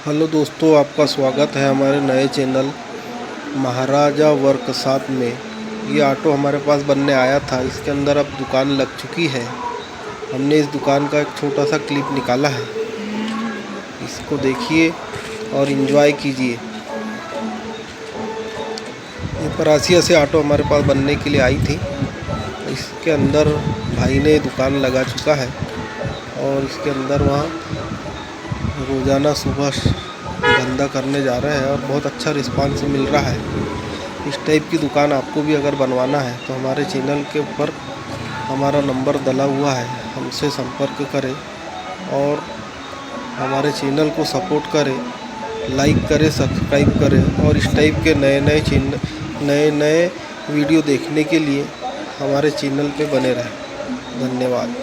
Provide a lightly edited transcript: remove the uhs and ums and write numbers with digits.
Hello दोस्तों, आपका स्वागत है हमारे नए चैनल महाराजा वर्कशॉप में। ये ऑटो हमारे पास बनने आया था। इसके अंदर अब दुकान लग चुकी है। हमने इस दुकान का एक छोटा सा क्लिप निकाला है, इसको देखिए और एंजॉय कीजिए। ये परासिया से ऑटो हमारे पास बनने के लिए आई थी। इसके अंदर भाई ने दुकान लगा चुका है और इसके अंदर वहाँ रोज़ाना सुबह धंधा करने जा रहे हैं और बहुत अच्छा रिस्पांस मिल रहा है। इस टाइप की दुकान आपको भी अगर बनवाना है तो हमारे चैनल के ऊपर हमारा नंबर डला हुआ है, हमसे संपर्क करें और हमारे चैनल को सपोर्ट करें, लाइक करें, सब्सक्राइब करें और इस टाइप के नए नए वीडियो देखने के लिए हमारे चैनल पे बने रहें। धन्यवाद।